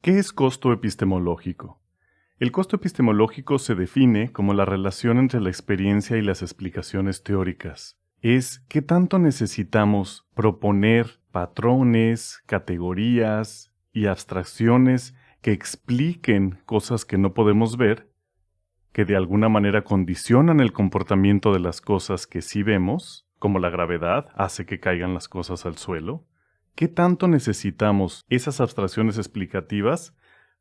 ¿Qué es costo epistemológico? El costo epistemológico se define como la relación entre la experiencia y las explicaciones teóricas. Es qué tanto necesitamos proponer patrones, categorías y abstracciones que expliquen cosas que no podemos ver, que de alguna manera condicionan el comportamiento de las cosas que sí vemos, como la gravedad hace que caigan las cosas al suelo. ¿Qué tanto necesitamos esas abstracciones explicativas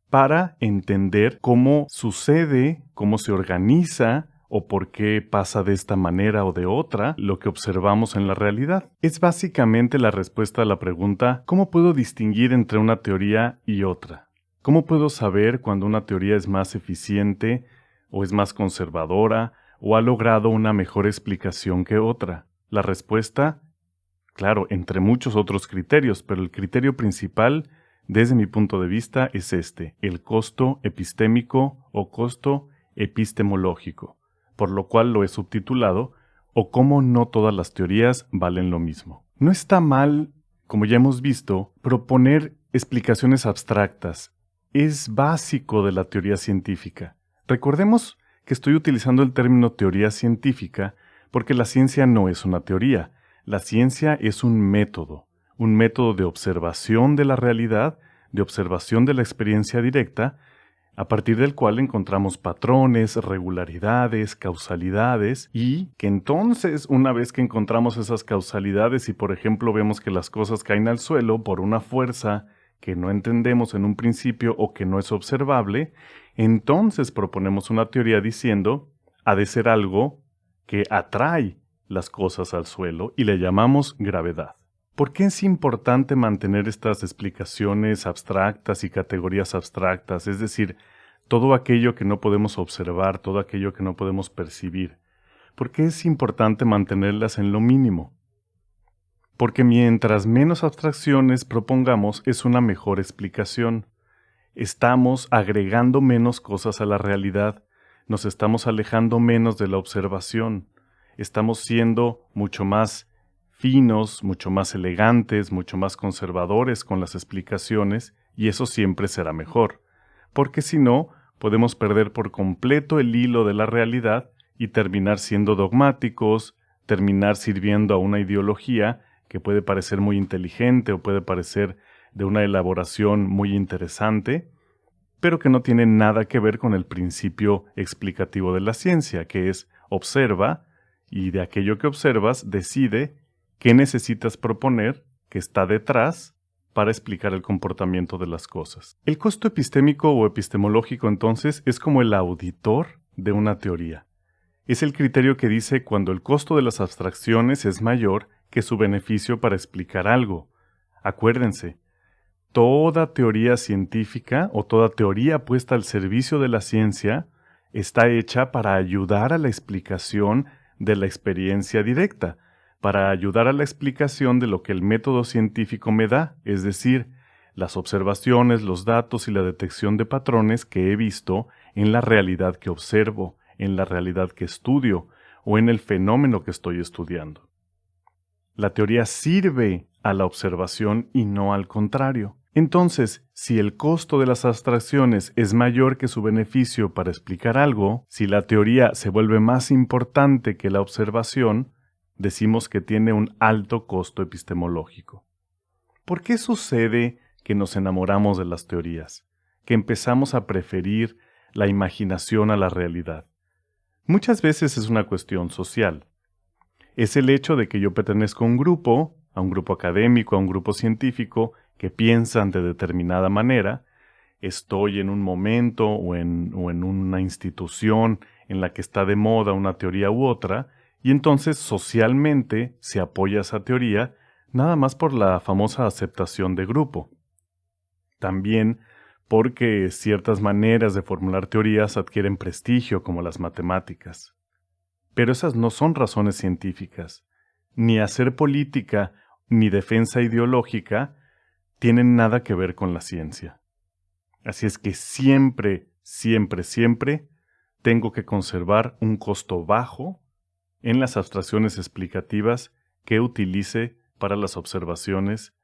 para entender cómo sucede, cómo se organiza o por qué pasa de esta manera o de otra lo que observamos en la realidad? Es básicamente la respuesta a la pregunta ¿cómo puedo distinguir entre una teoría y otra? ¿Cómo puedo saber cuando una teoría es más eficiente o es más conservadora o ha logrado una mejor explicación que otra? La respuesta, claro, entre muchos otros criterios, pero el criterio principal, desde mi punto de vista, es el costo epistémico o costo epistemológico, por lo cual lo he subtitulado, o cómo no todas las teorías valen lo mismo. No está mal, como ya hemos visto, proponer explicaciones abstractas. Es básico de la teoría científica. Recordemos que estoy utilizando el término teoría científica porque la ciencia no es una teoría. La ciencia es un método de observación de la realidad, de observación de la experiencia directa, a partir del cual encontramos patrones, regularidades, causalidades, y que entonces, una vez que encontramos esas causalidades y por ejemplo vemos que las cosas caen al suelo por una fuerza que no entendemos en un principio o que no es observable, entonces proponemos una teoría diciendo, ha de ser algo que atrae las cosas al suelo y le llamamos gravedad. ¿Por qué es importante mantener estas explicaciones abstractas y categorías abstractas? Es decir, todo aquello que no podemos observar, todo aquello que no podemos percibir. ¿Por qué es importante mantenerlas en lo mínimo? Porque mientras menos abstracciones propongamos es una mejor explicación. Estamos agregando menos cosas a la realidad, nos estamos alejando menos de la observación, estamos siendo mucho más finos, mucho más elegantes, mucho más conservadores con las explicaciones, y eso siempre será mejor, porque si no, podemos perder por completo el hilo de la realidad y terminar siendo dogmáticos, terminar sirviendo a una ideología que puede parecer muy inteligente o puede parecer de una elaboración muy interesante, pero que no tiene nada que ver con el principio explicativo de la ciencia, que es observa y de aquello que observas decide qué necesitas proponer que está detrás para explicar el comportamiento de las cosas. El costo epistémico o epistemológico entonces es como el auditor de una teoría. Es el criterio que dice cuando el costo de las abstracciones es mayor que su beneficio para explicar algo. Acuérdense, toda teoría científica o toda teoría puesta al servicio de la ciencia está hecha para ayudar a la explicación de la experiencia directa, para ayudar a la explicación de lo que el método científico me da, es decir, las observaciones, los datos y la detección de patrones que he visto en la realidad que observo, en la realidad que estudio o en el fenómeno que estoy estudiando. La teoría sirve a la observación y no al contrario. Entonces, si el costo de las abstracciones es mayor que su beneficio para explicar algo, si la teoría se vuelve más importante que la observación, decimos que tiene un alto costo epistemológico. ¿Por qué sucede que nos enamoramos de las teorías? Que empezamos a preferir la imaginación a la realidad. Muchas veces es una cuestión social. Es el hecho de que yo pertenezco a un grupo académico, a un grupo científico, que piensan de determinada manera, estoy en un momento o en una institución en la que está de moda una teoría u otra, y entonces socialmente se apoya esa teoría nada más por la famosa aceptación de grupo. También porque ciertas maneras de formular teorías adquieren prestigio, como las matemáticas. Pero esas no son razones científicas. Ni hacer política ni defensa ideológica tienen nada que ver con la ciencia. Así es que siempre, siempre, siempre tengo que conservar un costo bajo en las abstracciones explicativas que utilice para las observaciones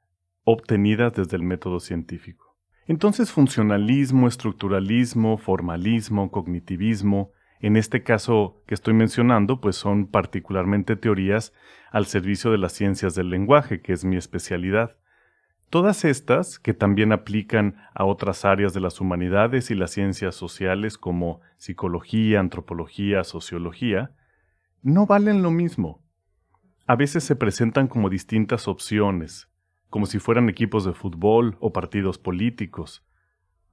obtenidas desde el método científico. Entonces, funcionalismo, estructuralismo, formalismo, cognitivismo, en este caso que estoy mencionando, pues son particularmente teorías al servicio de las ciencias del lenguaje, que es mi especialidad. Todas estas, que también aplican a otras áreas de las humanidades y las ciencias sociales como psicología, antropología, sociología, no valen lo mismo. A veces se presentan como distintas opciones, como si fueran equipos de fútbol o partidos políticos.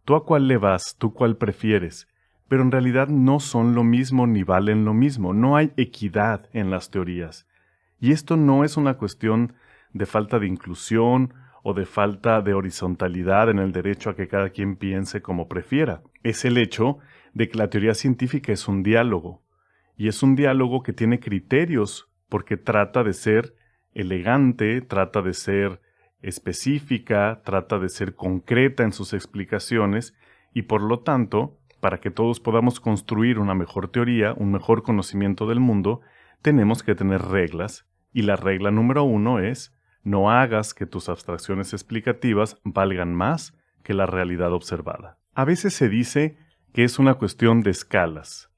¿Tú a cuál le vas? ¿Tú cuál prefieres? Pero en realidad no son lo mismo ni valen lo mismo. No hay equidad en las teorías. Y esto no es una cuestión de falta de inclusión o de falta de horizontalidad en el derecho a que cada quien piense como prefiera. Es el hecho de que la teoría científica es un diálogo. Y es un diálogo que tiene criterios porque trata de ser elegante, trata de ser específica, trata de ser concreta en sus explicaciones y por lo tanto, para que todos podamos construir una mejor teoría, un mejor conocimiento del mundo, tenemos que tener reglas y la regla número 1 es no hagas que tus abstracciones explicativas valgan más que la realidad observada. A veces se dice que es una cuestión de escalas.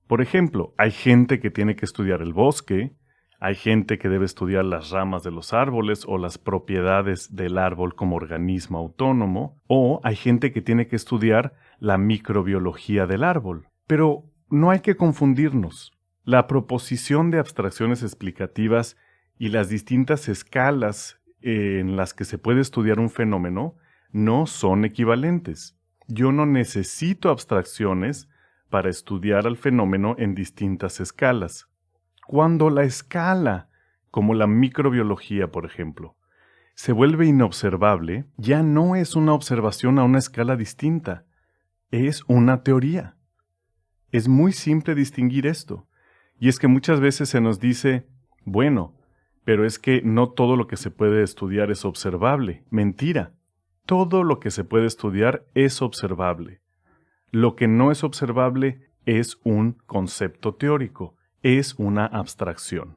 Por ejemplo, hay gente que tiene que estudiar el bosque, hay gente que debe estudiar las ramas de los árboles o las propiedades del árbol como organismo autónomo, o hay gente que tiene que estudiar la microbiología del árbol. Pero no hay que confundirnos. La proposición de abstracciones explicativas y las distintas escalas en las que se puede estudiar un fenómeno no son equivalentes. Yo no necesito abstracciones para estudiar al fenómeno en distintas escalas. Cuando la escala, como la microbiología, por ejemplo, se vuelve inobservable, ya no es una observación a una escala distinta, es una teoría. Es muy simple distinguir esto, y es que muchas veces se nos dice, bueno, pero es que no todo lo que se puede estudiar es observable. Mentira, todo lo que se puede estudiar es observable. Lo que no es observable es un concepto teórico, es una abstracción.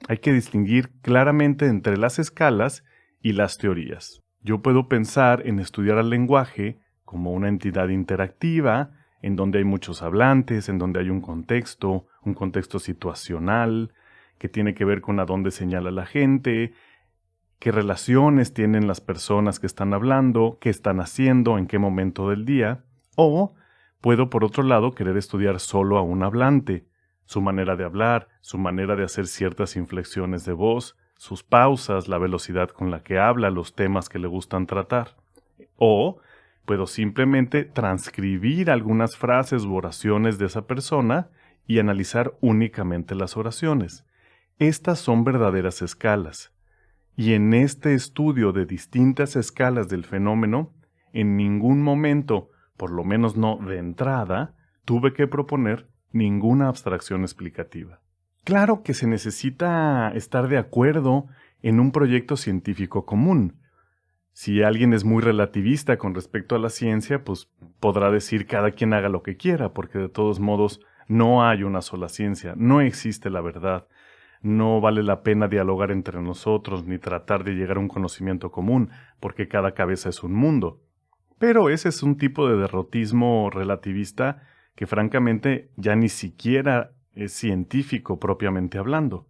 Hay que distinguir claramente entre las escalas y las teorías. Yo puedo pensar en estudiar al lenguaje como una entidad interactiva, en donde hay muchos hablantes, en donde hay un contexto situacional, que tiene que ver con a dónde señala la gente, qué relaciones tienen las personas que están hablando, qué están haciendo, en qué momento del día, o puedo, por otro lado, querer estudiar solo a un hablante, su manera de hablar, su manera de hacer ciertas inflexiones de voz, sus pausas, la velocidad con la que habla, los temas que le gustan tratar. O puedo simplemente transcribir algunas frases u oraciones de esa persona y analizar únicamente las oraciones. Estas son verdaderas escalas. Y en este estudio de distintas escalas del fenómeno, en ningún momento, por lo menos no de entrada, tuve que proponer ninguna abstracción explicativa. Claro que se necesita estar de acuerdo en un proyecto científico común. Si alguien es muy relativista con respecto a la ciencia, pues podrá decir cada quien haga lo que quiera, porque de todos modos no hay una sola ciencia, no existe la verdad. No vale la pena dialogar entre nosotros ni tratar de llegar a un conocimiento común, porque cada cabeza es un mundo. Pero ese es un tipo de derrotismo relativista que francamente ya ni siquiera es científico propiamente hablando.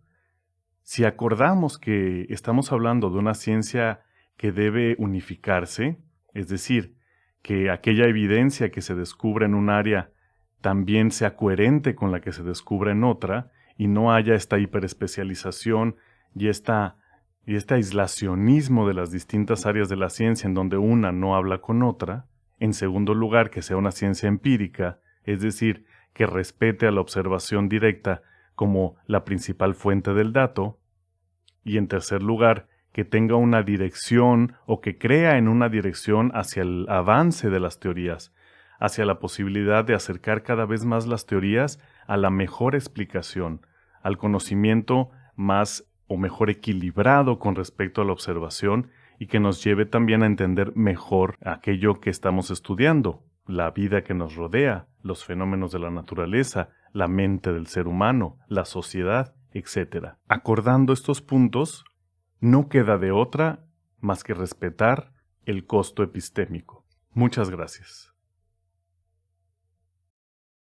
Si acordamos que estamos hablando de una ciencia que debe unificarse, es decir, que aquella evidencia que se descubre en un área también sea coherente con la que se descubre en otra, y no haya esta hiperespecialización y este aislacionismo de las distintas áreas de la ciencia en donde una no habla con otra. En segundo lugar, que sea una ciencia empírica, es decir, que respete a la observación directa como la principal fuente del dato. Y en tercer lugar, que tenga una dirección o que crea en una dirección hacia el avance de las teorías, hacia la posibilidad de acercar cada vez más las teorías a la mejor explicación, al conocimiento más o mejor equilibrado con respecto a la observación y que nos lleve también a entender mejor aquello que estamos estudiando, la vida que nos rodea, los fenómenos de la naturaleza, la mente del ser humano, la sociedad, etc. Acordando estos puntos, no queda de otra más que respetar el costo epistémico. Muchas gracias.